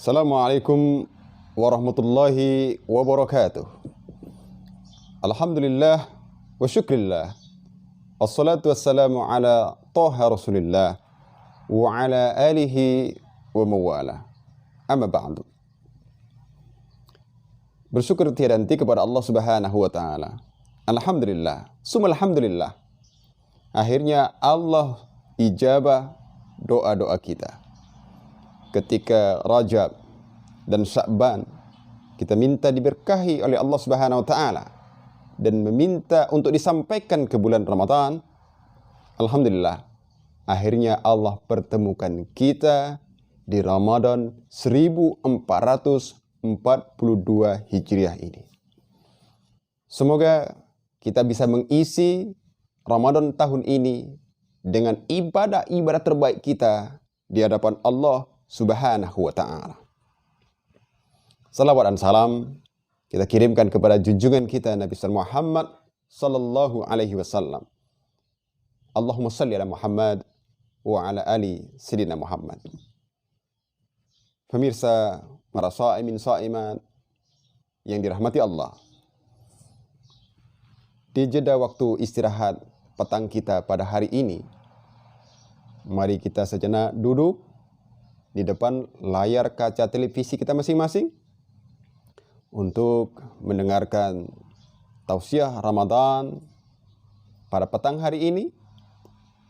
Assalamualaikum warahmatullahi wabarakatuh. Alhamdulillah wa syukrillah. Assalatu wassalamu ala Taha Rasulillah wa ala alihi wa mawala. Amma ba'du. Bersyukur tiada henti kepada Allah Subhanahu wa taala. Alhamdulillah. Summa alhamdulillah. Akhirnya Allah ijabah doa-doa kita. Ketika Rajab dan Sya'ban kita minta diberkahi oleh Allah Subhanahu wa taala dan meminta untuk disampaikan ke bulan Ramadan, alhamdulillah akhirnya Allah pertemukan kita di Ramadan 1442 Hijriah ini. Semoga kita bisa mengisi Ramadan tahun ini dengan ibadah-ibadah terbaik kita di hadapan Allah Subhanahu wa ta'ala. Salawat dan salam kita kirimkan kepada junjungan kita Nabi Muhammad sallallahu alaihi wasallam. Allahumma salli ala Muhammad wa ala ali Sayyidina Muhammad. Pemirsa, para sa'imin sa'imat yang dirahmati Allah. Di jeda waktu istirahat petang kita pada hari ini, mari kita sejenak duduk di depan layar kaca televisi kita masing-masing untuk mendengarkan tausiah Ramadan pada petang hari ini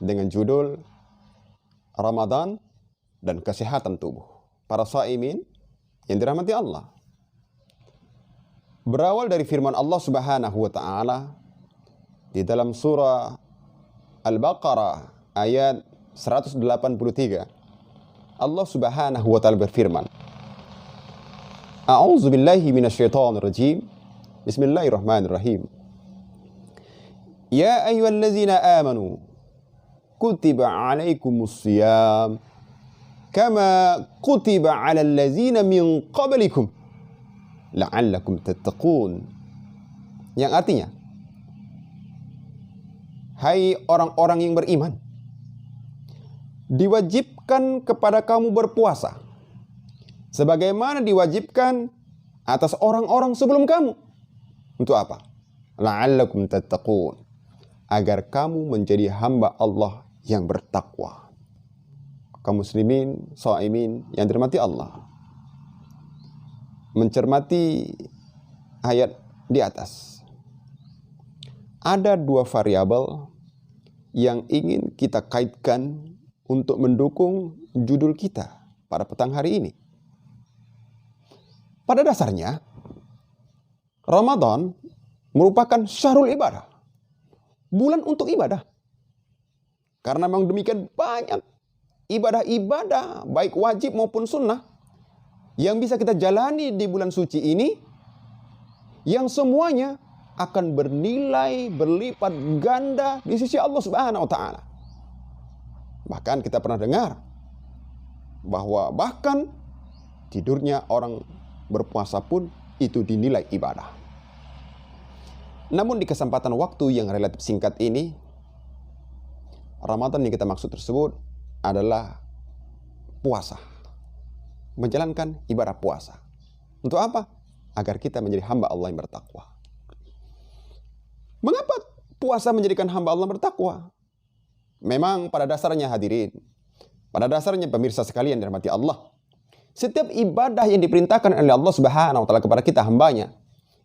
dengan judul Ramadan dan Kesehatan Tubuh. Para shaimin yang dirahmati Allah. Berawal dari firman Allah Subhanahu wa taala di dalam surah Al-Baqarah ayat 183. Allah Subhanahu wa taala berfirman, A'udzu billahi minasyaitonir rajim. Bismillahirrahmanirrahim. Ya ayyuhallazina amanu kutiba 'alaikumus shiyam kama kutiba 'alal ladzina min qablikum la'allakum tattaqun. Yang artinya, hai orang-orang yang beriman, diwajibkan kepada kamu berpuasa sebagaimana diwajibkan atas orang-orang sebelum kamu. Untuk apa? La'allakum tattaqun, agar kamu menjadi hamba Allah yang bertakwa. Kaum muslimin, shaimin yang dirahmati Allah, mencermati ayat di atas, ada dua variabel yang ingin kita kaitkan untuk mendukung judul kita pada petang hari ini. Pada dasarnya, Ramadan merupakan syahrul ibadah, bulan untuk ibadah. Karena memang demikian banyak ibadah-ibadah, baik wajib maupun sunnah, yang bisa kita jalani di bulan suci ini, yang semuanya akan bernilai berlipat ganda di sisi Allah Subhanahu wa taala. Bahkan kita pernah dengar bahwa bahkan tidurnya orang berpuasa pun itu dinilai ibadah. Namun di kesempatan waktu yang relatif singkat ini, Ramadan yang kita maksud tersebut adalah puasa. Menjalankan ibadah puasa. Untuk apa? Agar kita menjadi hamba Allah yang bertakwa. Mengapa puasa menjadikan hamba Allah bertakwa? Memang pada dasarnya hadirin, pada dasarnya pemirsa sekalian dirahmati Allah, setiap ibadah yang diperintahkan oleh Allah Subhanahu wa taala kepada kita hambanya,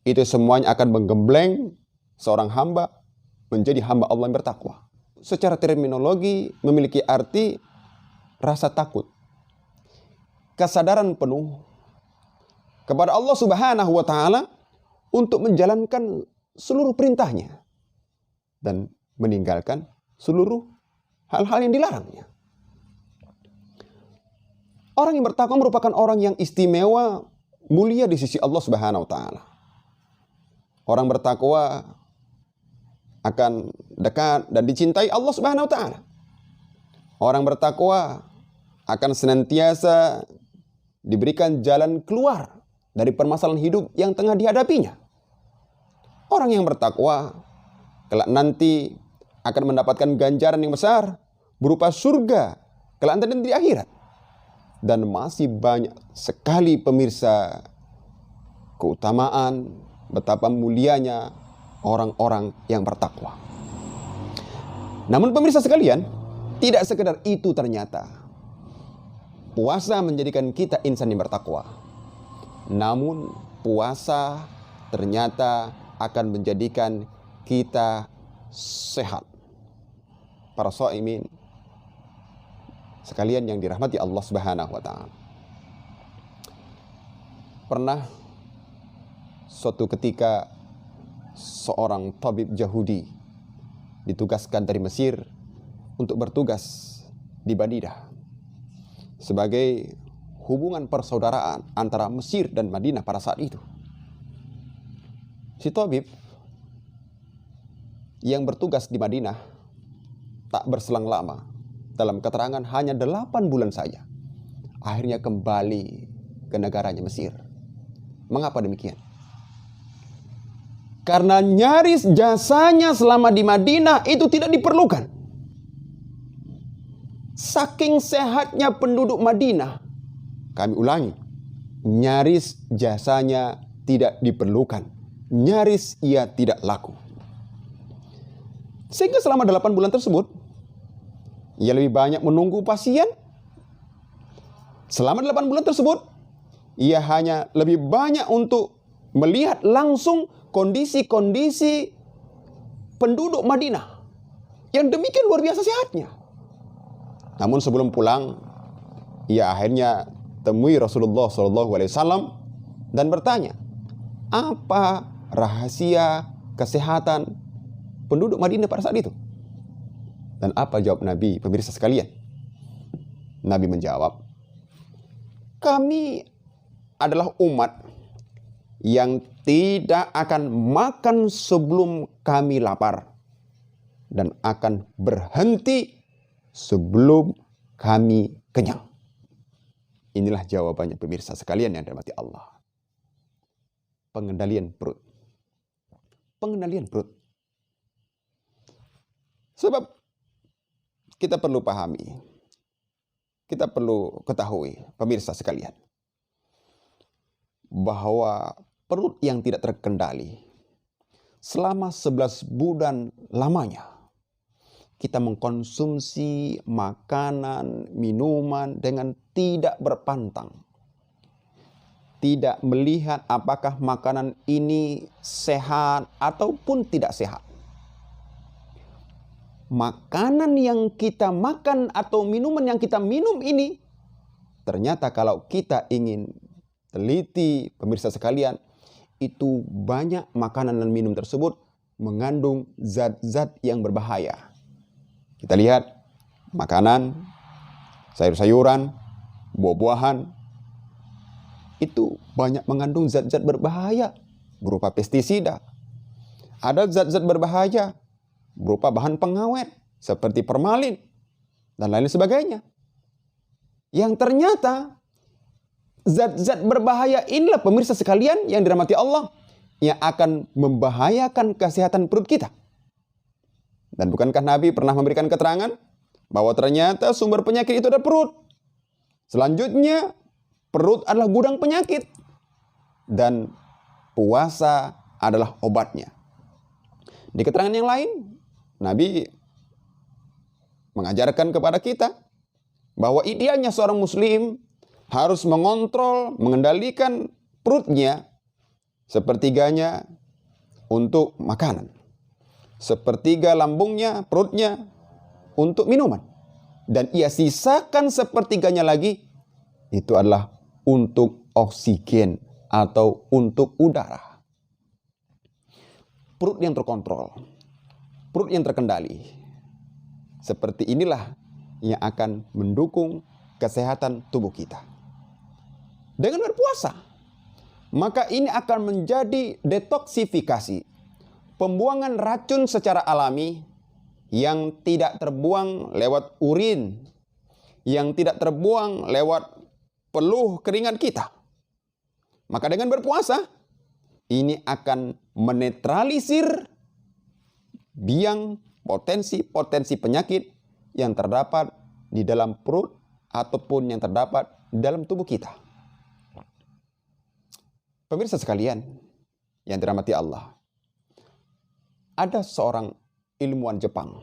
itu semuanya akan menggembleng seorang hamba menjadi hamba Allah yang bertakwa. Secara terminologi memiliki arti rasa takut, kesadaran penuh kepada Allah Subhanahu wa taala untuk menjalankan seluruh perintahnya dan meninggalkan seluruh hal-hal yang dilarangnya. Orang yang bertakwa merupakan orang yang istimewa, mulia di sisi Allah Subhanahu wa taala. Orang bertakwa akan dekat dan dicintai Allah Subhanahu wa taala. Orang bertakwa akan senantiasa diberikan jalan keluar dari permasalahan hidup yang tengah dihadapinya. Orang yang bertakwa kelak nanti akan mendapatkan ganjaran yang besar berupa surga kelak nanti di akhirat. Dan masih banyak sekali pemirsa keutamaan, betapa mulianya orang-orang yang bertakwa. Namun pemirsa sekalian, tidak sekedar itu ternyata. Puasa menjadikan kita insan yang bertakwa. Namun puasa ternyata akan menjadikan kita sehat. Para shaimin sekalian yang dirahmati Allah Subhanahu wa taala. Pernah suatu ketika seorang tabib Yahudi ditugaskan dari Mesir untuk bertugas di Madinah sebagai hubungan persaudaraan antara Mesir dan Madinah pada saat itu. Si tabib yang bertugas di Madinah tak berselang lama, dalam keterangan hanya 8 bulan saja, akhirnya kembali ke negaranya Mesir. Mengapa demikian? Karena nyaris jasanya selama di Madinah itu tidak diperlukan. Saking sehatnya penduduk Madinah, kami ulangi, nyaris jasanya tidak diperlukan. Nyaris ia tidak laku. Sehingga selama 8 bulan tersebut, ia lebih banyak menunggu pasien. Selama 8 bulan tersebut, ia hanya lebih banyak untuk melihat langsung kondisi-kondisi penduduk Madinah yang demikian luar biasa sehatnya. Namun sebelum pulang, ia akhirnya temui Rasulullah SAW dan bertanya, apa rahasia kesehatan penduduk Madinah pada saat itu? Dan apa jawab Nabi, pemirsa sekalian? Nabi menjawab, kami adalah umat yang tidak akan makan sebelum kami lapar dan akan berhenti sebelum kami kenyang. Inilah jawabannya pemirsa sekalian yang dirahmati Allah. Pengendalian perut. Pengendalian perut. Sebab kita perlu pahami, kita perlu ketahui, pemirsa sekalian, bahwa perut yang tidak terkendali selama 11 bulan lamanya, kita mengkonsumsi makanan, minuman dengan tidak berpantang. Tidak melihat apakah makanan ini sehat ataupun tidak sehat. Makanan yang kita makan atau minuman yang kita minum ini, ternyata kalau kita ingin teliti, pemirsa sekalian, itu banyak makanan dan minum tersebut mengandung zat-zat yang berbahaya. Kita lihat makanan, sayur-sayuran, buah-buahan, itu banyak mengandung zat-zat berbahaya berupa pestisida. Ada zat-zat berbahaya berupa bahan pengawet seperti formalin dan lain sebagainya. Yang ternyata zat-zat berbahaya inilah pemirsa sekalian yang dirahmati Allah yang akan membahayakan kesehatan perut kita. Dan bukankah Nabi pernah memberikan keterangan bahwa ternyata sumber penyakit itu adalah perut. Selanjutnya, perut adalah gudang penyakit dan puasa adalah obatnya. Di keterangan yang lain, Nabi mengajarkan kepada kita bahwa idealnya seorang muslim harus mengontrol, mengendalikan perutnya, sepertiganya untuk makanan, sepertiga lambungnya, perutnya untuk minuman, dan ia sisakan sepertiganya lagi itu adalah untuk oksigen atau untuk udara. Perut yang terkontrol, perut yang terkendali, seperti inilah yang akan mendukung kesehatan tubuh kita. Dengan berpuasa, maka ini akan menjadi detoksifikasi, pembuangan racun secara alami yang tidak terbuang lewat urin, yang tidak terbuang lewat peluh keringat kita. Maka dengan berpuasa, ini akan menetralisir biang potensi-potensi penyakit yang terdapat di dalam perut ataupun yang terdapat dalam tubuh kita. Pemirsa sekalian yang dirahmati Allah, ada seorang ilmuwan Jepang,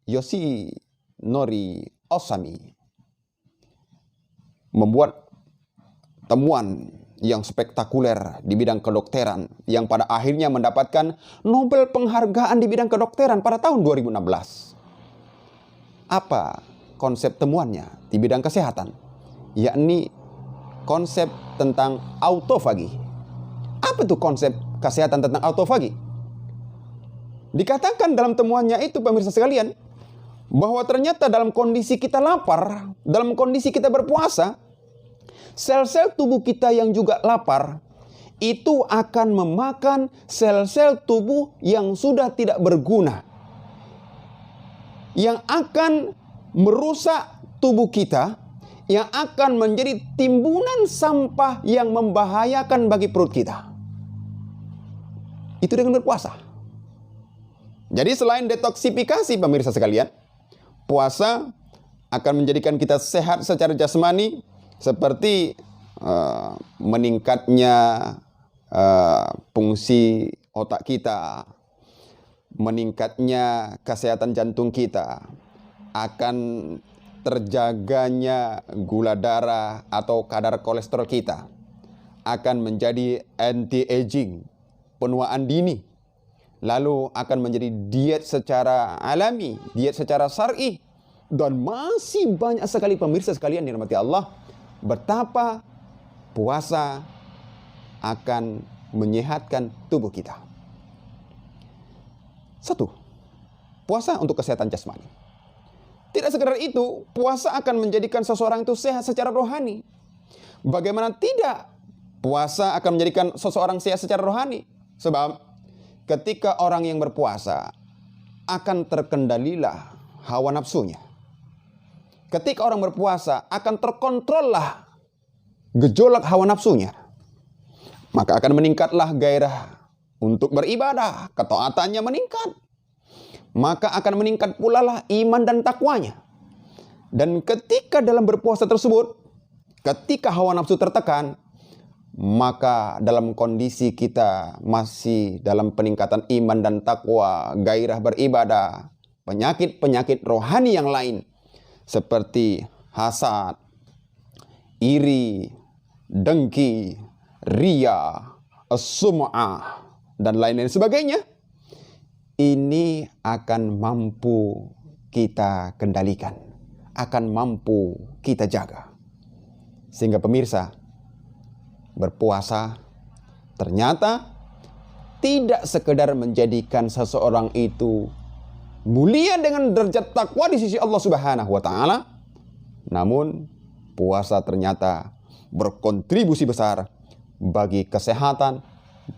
Yoshinori Ohsami, membuat temuan yang spektakuler di bidang kedokteran yang pada akhirnya mendapatkan Nobel penghargaan di bidang kedokteran pada tahun 2016. Apa konsep temuannya di bidang kesehatan? Yakni konsep tentang autofagi. Apa itu konsep kesehatan tentang autofagi? Dikatakan dalam temuannya itu, pemirsa sekalian, bahwa ternyata dalam kondisi kita lapar, dalam kondisi kita berpuasa, sel-sel tubuh kita yang juga lapar itu akan memakan sel-sel tubuh yang sudah tidak berguna, yang akan merusak tubuh kita, yang akan menjadi timbunan sampah yang membahayakan bagi perut kita. Itu dengan berpuasa. Jadi selain detoksifikasi, pemirsa sekalian, puasa akan menjadikan kita sehat secara jasmani, seperti meningkatnya fungsi otak kita, meningkatnya kesehatan jantung kita, akan terjaganya gula darah atau kadar kolesterol kita, akan menjadi anti-aging, penuaan dini, lalu akan menjadi diet secara alami, diet secara syar'i, dan masih banyak sekali, pemirsa sekalian dirahmati Allah, betapa puasa akan menyehatkan tubuh kita. Satu, puasa untuk kesehatan jasmani. Tidak sekedar itu, puasa akan menjadikan seseorang itu sehat secara rohani. Bagaimana tidak? Puasa akan menjadikan seseorang sehat secara rohani. Sebab ketika orang yang berpuasa akan terkendalilah hawa nafsunya. Ketika orang berpuasa akan terkontrollah gejolak hawa nafsunya. Maka akan meningkatlah gairah untuk beribadah, ketaatannya meningkat. Maka akan meningkat pula lah iman dan takwanya. Dan ketika dalam berpuasa tersebut, ketika hawa nafsu tertekan, maka dalam kondisi kita masih dalam peningkatan iman dan takwa, gairah beribadah, penyakit-penyakit rohani yang lain seperti hasad, iri, dengki, riya, sum'ah, dan lain-lain sebagainya, ini akan mampu kita kendalikan, akan mampu kita jaga. Sehingga pemirsa, berpuasa ternyata tidak sekedar menjadikan seseorang itu mulia dengan derajat takwa di sisi Allah Subhanahu wa taala, namun puasa ternyata berkontribusi besar bagi kesehatan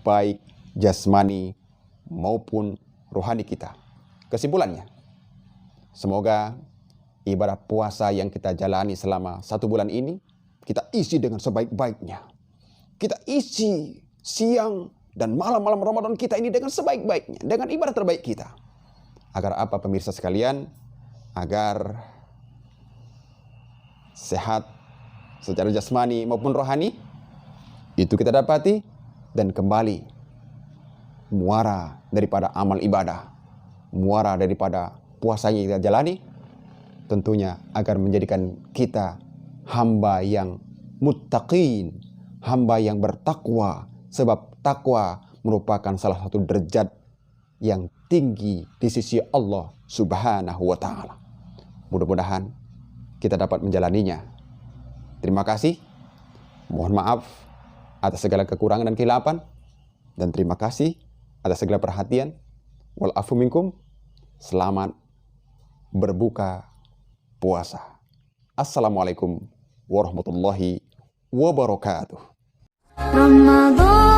baik jasmani maupun rohani kita. Kesimpulannya, semoga ibadah puasa yang kita jalani selama 1 bulan ini kita isi dengan sebaik-baiknya. Kita isi siang dan malam-malam Ramadan kita ini dengan sebaik-baiknya, dengan ibadah terbaik kita. Agar apa, pemirsa sekalian? Agar sehat secara jasmani maupun rohani itu kita dapati, dan kembali muara daripada amal ibadah, muara daripada puasa yang kita jalani, tentunya agar menjadikan kita hamba yang muttaqin, hamba yang bertakwa, sebab takwa merupakan salah satu derajat yang tinggi di sisi Allah Subhanahu wa taala. Mudah-mudahan kita dapat menjalaninya. Terima kasih. Mohon maaf atas segala kekurangan dan kehilapan, dan terima kasih atas segala perhatian. Wal afu minkum. Selamat berbuka puasa. Assalamualaikum warahmatullahi wabarakatuh. Ramadan